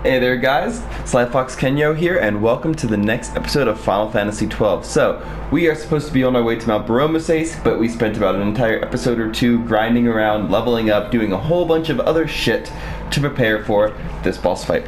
Hey there guys, Slyfox Kynyo here, and welcome to the next episode of Final Fantasy XII. So, we are supposed to be on our way to Mount BUROMECASE, but we spent about an entire episode or two grinding around, leveling up, doing a whole bunch of other shit to prepare for this boss fight.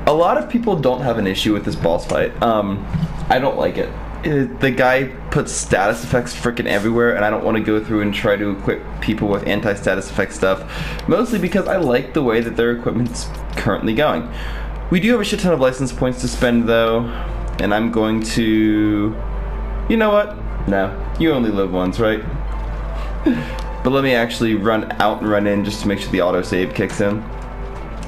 A lot of people don't have an issue with this boss fight. I don't like it. The guy puts status effects freaking everywhere, and I don't want to go through and try to equip people with anti-status effect stuff, mostly because I like the way that their equipment's currently going. We do have a shit ton of license points to spend though, and I'm going to... You know what? No, you only live once, right? But let me actually run out and run in just to make sure the autosave kicks in.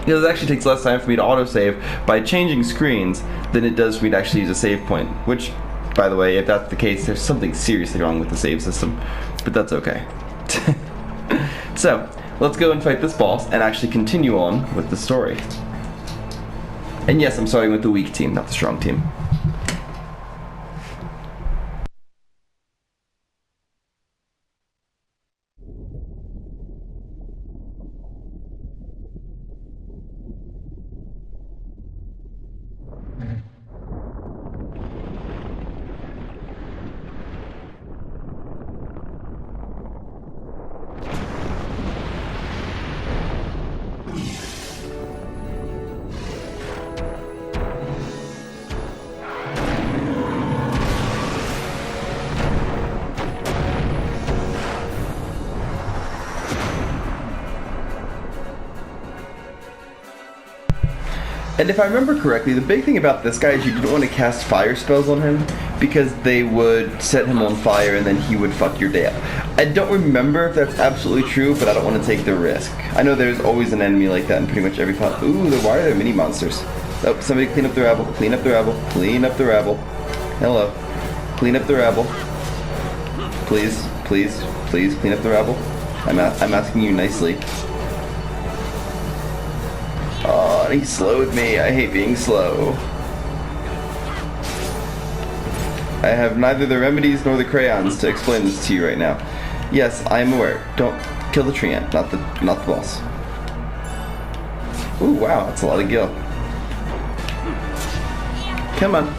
Because it actually takes less time for me to autosave by changing screens than it does for me to actually use a save point, which... By the way, if that's the case, there's something seriously wrong with the save system, but that's okay. So, let's go and fight this boss and actually continue on with the story. And yes, I'm starting with the weak team, not the strong team. And if I remember correctly, the big thing about this guy is you didn't want to cast fire spells on him because they would set him on fire and then he would fuck your day up. I don't remember if that's absolutely true, but I don't want to take the risk. I know there's always an enemy like that in pretty much every fight. Ooh, why are there mini monsters? Oh, somebody clean up the rabble, clean up the rabble, clean up the rabble. Hello. Clean up the rabble. Please, please, please clean up the rabble. I'm asking you nicely. He slowed me. I hate being slow. I have neither the remedies nor the crayons to explain this to you right now. Yes, I am aware. Don't kill the treant, not the boss. Ooh, wow, that's a lot of gil. Come on.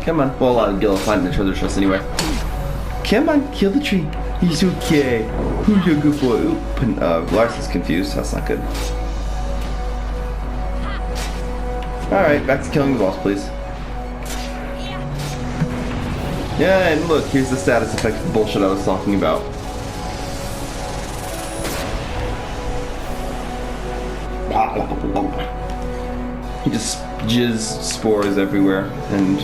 Come on. Well, a lot of gil find the treasure chest anyway. Come on, kill the tree. He's okay. Who's your good boy? Oop. Lars is confused. That's not good. Alright, back to killing the boss, please. Yeah, and look, here's the status effect bullshit I was talking about. He just jizz spores everywhere, and...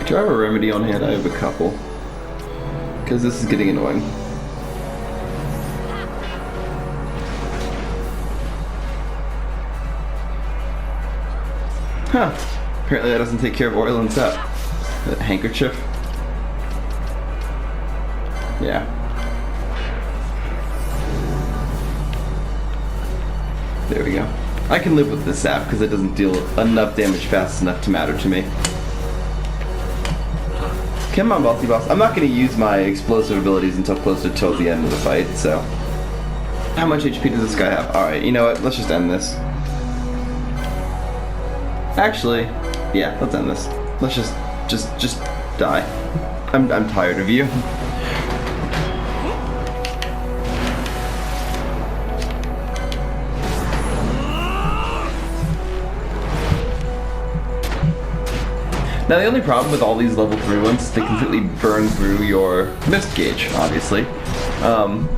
Do I have a remedy on hand? I have a couple. Because this is getting annoying. Huh. Apparently that doesn't take care of oil and sap. That handkerchief. Yeah. There we go. I can live with this sap because it doesn't deal enough damage fast enough to matter to me. Come on, bossy boss. I'm not going to use my explosive abilities until closer to the end of the fight, so... How much HP does this guy have? Alright, you know what? Let's just end this. Actually, yeah, let's end this. Let's just die. I'm tired of you. Now the only problem with all these level 3 ones is they completely burn through your mist gauge, obviously.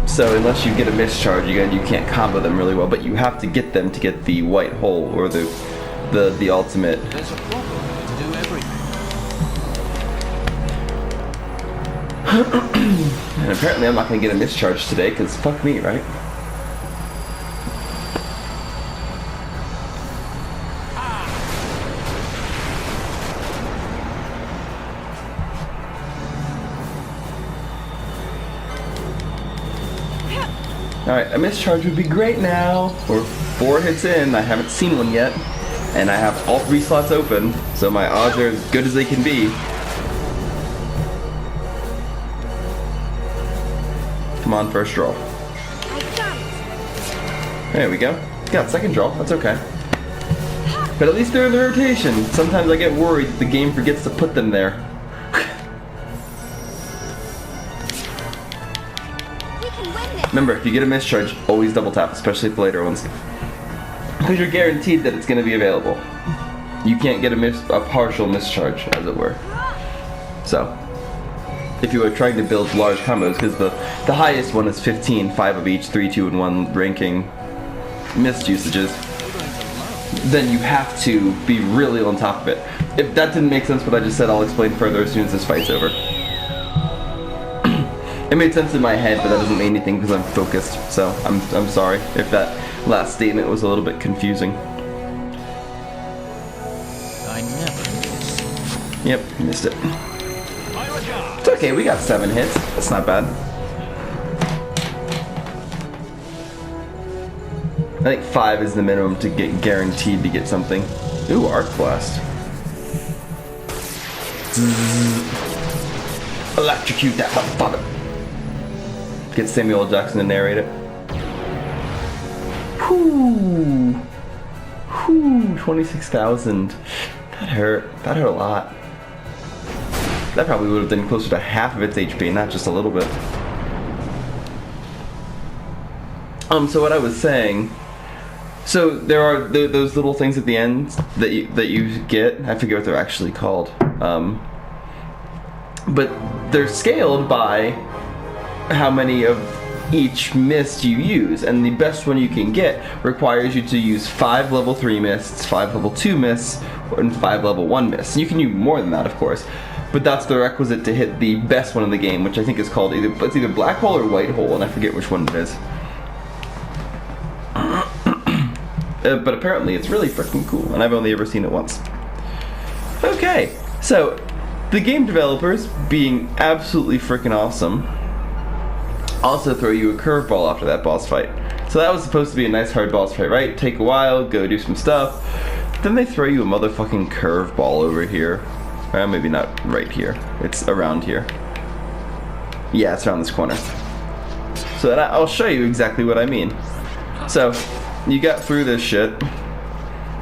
So unless you get a mist charge, again, you can't combo them really well, but you have to get them to get the white hole, or the ultimate. There's a problem to do everything. And apparently I'm not going to get a mist charge today, because fuck me, right? Alright, a mischarge would be great now. Or 4 hits in, I haven't seen one yet, and I have all 3 slots open, so my odds are as good as they can be. Come on, first draw. There we go. Got second draw, that's okay. But at least they're in the rotation. Sometimes I get worried that the game forgets to put them there. Remember, if you get a mischarge, always double tap, especially the later ones. Because you're guaranteed that it's going to be available. You can't get a partial mischarge, as it were. So, if you are trying to build large combos, because the highest one is 15, 5 of each, 3, 2, and 1 ranking missed usages, then you have to be really on top of it. If that didn't make sense what I just said, I'll explain further as soon as this fight's over. It made sense in my head, but that doesn't mean anything because I'm focused, so I'm sorry if that last statement was a little bit confusing. I never miss. Yep, missed it. It's okay, we got 7 hits. That's not bad. I think 5 is the minimum to get guaranteed to get something. Ooh, Arc Blast. Electrocute that motherfucker. Get Samuel L. Jackson to narrate it. Whoo! Whoo! 26,000. That hurt. That hurt a lot. That probably would have been closer to half of its HP, not just a little bit. So what I was saying. So there are those little things at the end that you get. I forget what they're actually called. But they're scaled by how many of each mist you use, and the best one you can get requires you to use 5 level 3 mists, 5 level 2 mists, and 5 level 1 mists. You can use more than that, of course, but that's the requisite to hit the best one in the game, which I think is called either black hole or white hole, and I forget which one it is. But apparently it's really freaking cool, and I've only ever seen it once. Okay, so the game developers, being absolutely freaking awesome, also throw you a curveball after that boss fight. So that was supposed to be a nice hard boss fight, right? Take a while, go do some stuff. Then they throw you a motherfucking curveball over here. Well, maybe not right here. It's around here. Yeah, it's around this corner. So that I'll show you exactly what I mean. So, you got through this shit.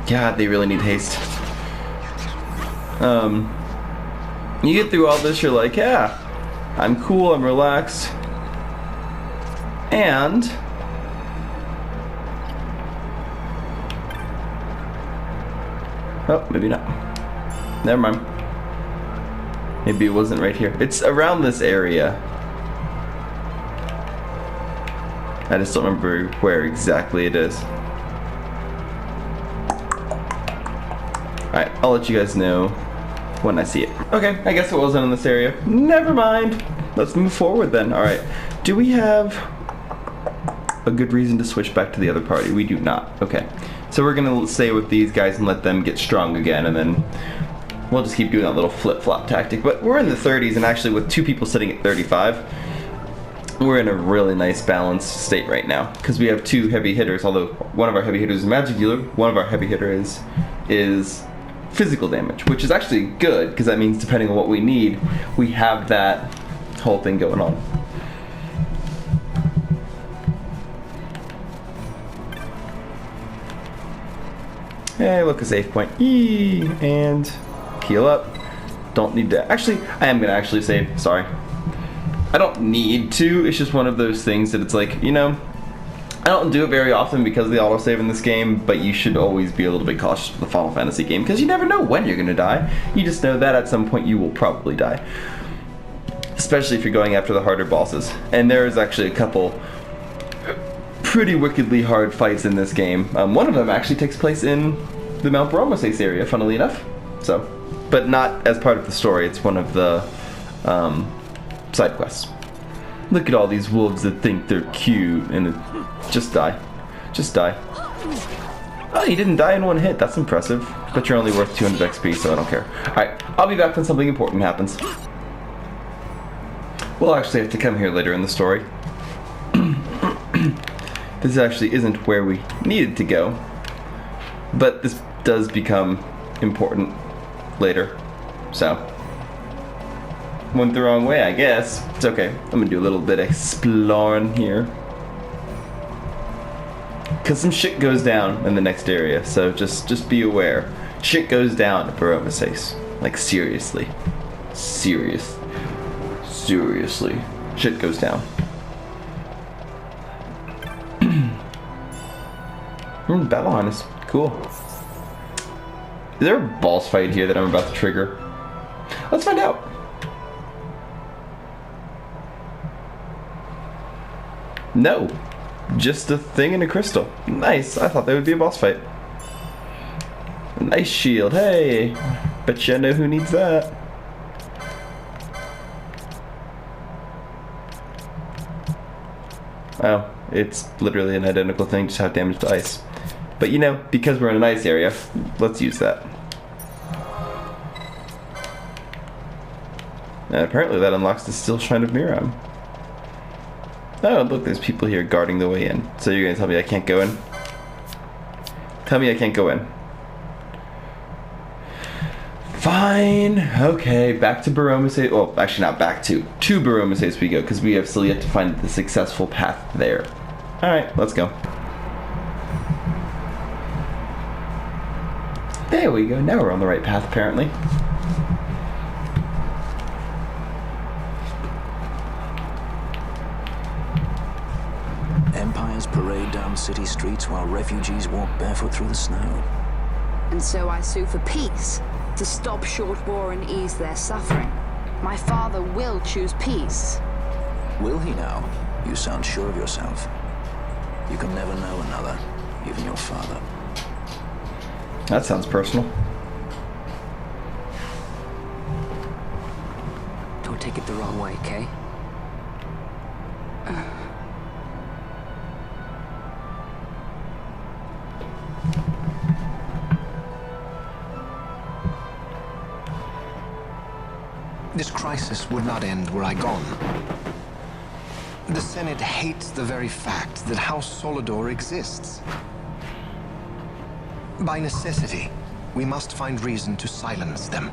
God, they really need haste. You get through all this, you're like, yeah, I'm cool, I'm relaxed. And oh, maybe not. Never mind. Maybe it wasn't right here. It's around this area. I just don't remember where exactly it is. Alright, I'll let you guys know when I see it. Okay, I guess it wasn't in this area. Never mind. Let's move forward then. Alright, do we have a good reason to switch back to the other party? We do not. Okay, so we're gonna stay with these guys and let them get strong again, and then we'll just keep doing that little flip-flop tactic. But we're in the 30s, and actually with 2 people sitting at 35, we're in a really nice balanced state right now, because we have 2 heavy hitters, although one of our heavy hitters is magic dealer, one of our heavy hitters is physical damage, which is actually good, because that means depending on what we need, we have that whole thing going on. Hey, look, a save point. Eee, and heal up. Don't need to. Actually, I am going to actually save. Sorry. I don't need to. It's just one of those things that it's like, you know, I don't do it very often because of the autosave in this game, but you should always be a little bit cautious with the Final Fantasy game because you never know when you're going to die. You just know that at some point you will probably die. Especially if you're going after the harder bosses. And there is actually a couple pretty wickedly hard fights in this game. One of them actually takes place in the Mount BUROMECASE area, funnily enough. So, but not as part of the story. It's one of the side quests. Look at all these wolves that think they're cute and just die. Just die. Oh, you didn't die in one hit. That's impressive. But you're only worth 200 XP, so I don't care. Alright, I'll be back when something important happens. We'll actually have to come here later in the story. this actually isn't where we needed to go. But this does become important later. So, went the wrong way, I guess. It's okay. I'm gonna do a little bit of exploring here. Cause some shit goes down in the next area, so just be aware. Shit goes down at BUROMECASE. Like seriously. Seriously. Shit goes down. Battle harness. Cool. Is there a boss fight here that I'm about to trigger? Let's find out. No. Just a thing and a crystal. Nice. I thought there would be a boss fight. Nice shield. Hey. Bet you I know who needs that. Oh, it's literally an identical thing, just have damage to ice. But you know, because we're in an ice area, let's use that. And apparently that unlocks the Steel Shrine of Miram. Oh, look, there's people here guarding the way in. So you're gonna tell me I can't go in? Tell me I can't go in. Fine. Okay, back to BUROMECASE. Well, actually not back to BUROMECASE we go, because we have still yet to find the successful path there. Alright, let's go. There we go. Now we're on the right path, apparently. Empires parade down city streets while refugees walk barefoot through the snow. And so I sue for peace, to stop short war and ease their suffering. My father will choose peace. Will he now? You sound sure of yourself. You can never know another, even your father. That sounds personal. Don't take it the wrong way, Kay? This crisis would not end were I gone. The Senate hates the very fact that House Solidor exists. By necessity, we must find reason to silence them.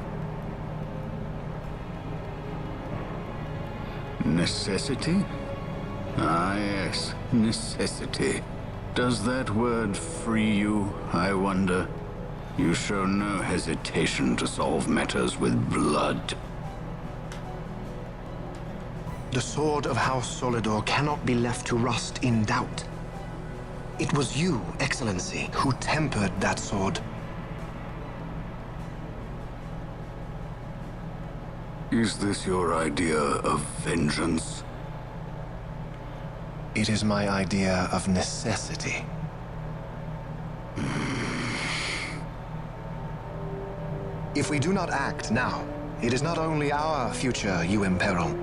Necessity? Ah, yes, necessity. Does that word free you, I wonder? You show no hesitation to solve matters with blood. The sword of House Solidor cannot be left to rust in doubt. It was you, Excellency, who tempered that sword. Is this your idea of vengeance? It is my idea of necessity. If we do not act now, it is not only our future you imperil.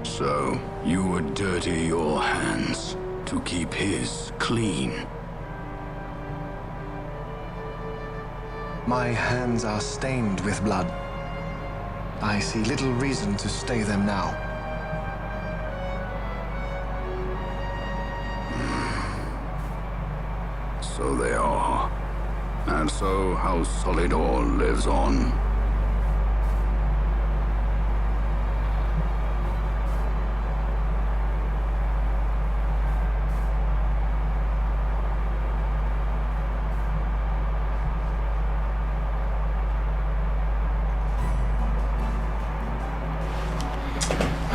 So, you would dirty your hands to keep his clean. My hands are stained with blood. I see little reason to stay them now. So they are. And so House Solidor lives on.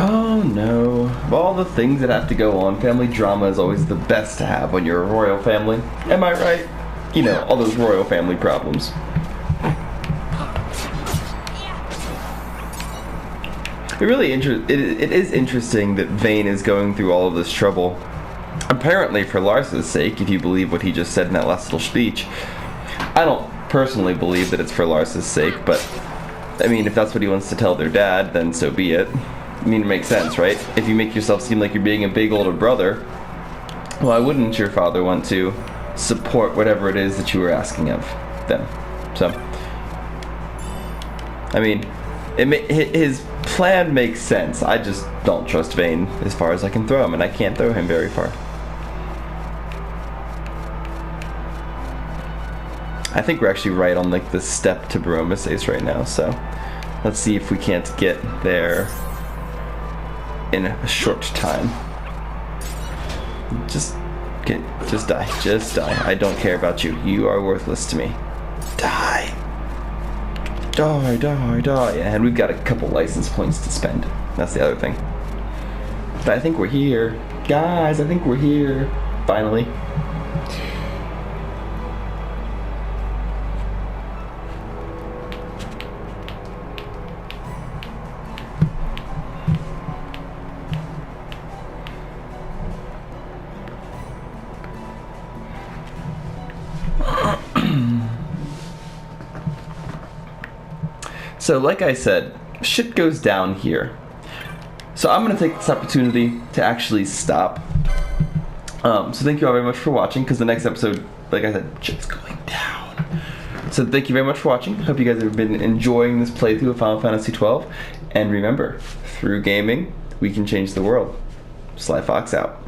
Oh no. Of all the things that have to go on, family drama is always the best to have when you're a royal family. Am I right? You know, all those royal family problems. It is interesting that Vane is going through all of this trouble. Apparently for Lars's sake, if you believe what he just said in that last little speech. I don't personally believe that it's for Lars's sake, but I mean, if that's what he wants to tell their dad, then so be it. I mean, it makes sense, right? If you make yourself seem like you're being a big older brother, why wouldn't your father want to support whatever it is that you were asking of them? So, I mean, his plan makes sense. I just don't trust Vayne as far as I can throw him, and I can't throw him very far. I think we're actually right on like the step to BUROMECASE right now, so let's see if we can't get there in a short time. Just die. I don't care about you. You are worthless to me. Die. And we've got a couple license points to spend. That's the other thing. But I think we're here. Guys, I think we're here. Finally. So like I said, shit goes down here. So I'm going to take this opportunity to actually stop. So thank you all very much for watching, because the next episode, like I said, shit's going down. So thank you very much for watching. Hope you guys have been enjoying this playthrough of Final Fantasy XII. And remember, through gaming, we can change the world. Slyfox out.